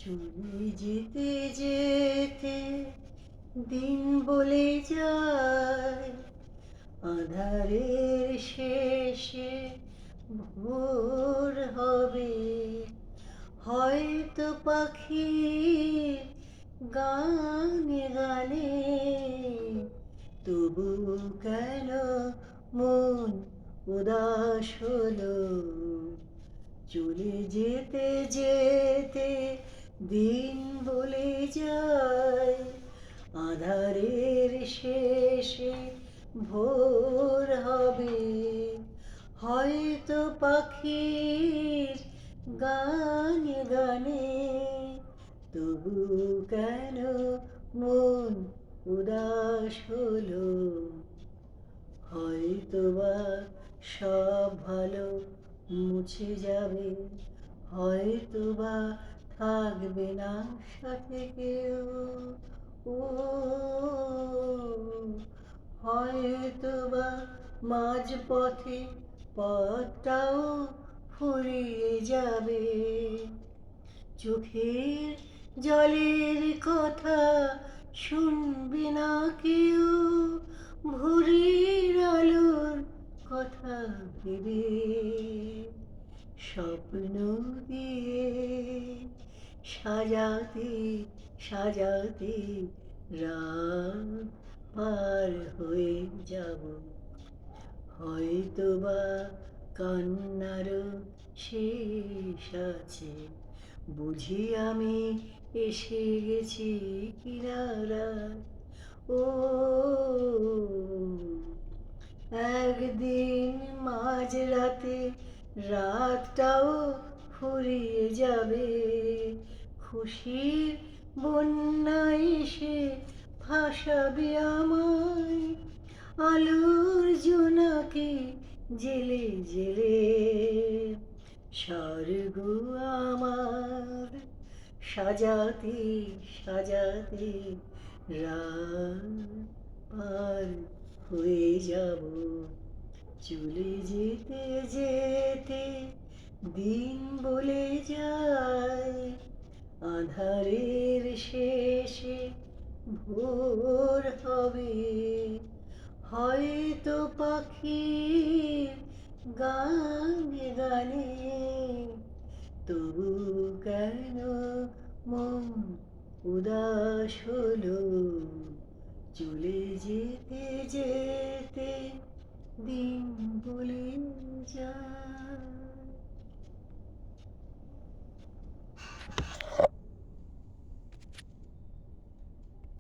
চলে যেতে যেতে দিন বলে যায়, আঁধারের শেষে ভোর হবে। হয়তো পাখির গানে গানে তবু কেন মন উদাস হলো। চলে যেতে যেতে দিন বলে যায়, আঁধারের শেষে ভোর হবে। হয়তো পাখির গানে গানে তবু কেন মন উদাস হলো। হয়তোবা সব ভালো মুছে যাবে, হয়তোবা থাকবে না সাথে কেউ। ও হয়তোবা মাঝপথে পথটাও ফুরিয়ে যাবে। চোখের জলের কথা শুনবে না কেউ, ভোরের আলোর কথা ভেবে স্বপ্ন দিয়ে সাজাতে সাজাতে রাত পার হয়ে যাব। হয়তোবা কান্নারও শেষ আছে, বুঝি আমি এসে গেছি কিনারায়। ও একদিন মাঝরাতে রাতটাও ফুরিয়ে যাবে, খুশির বন্যায় এসে ভাসাবে আমায়। আলোর জোনাকে জেলে জেলে স্বর্গ আমার সাজাতে সাজাতে রাত পার হয়ে যাব। চলে যেতে যেতে দিন বলে যায়, আঁধারের শেষে ভোর হবে। হয়তো পাখির গানে গানে তবু কেন মন উদাস হলো। চলে যেতে যেতে দিন বলে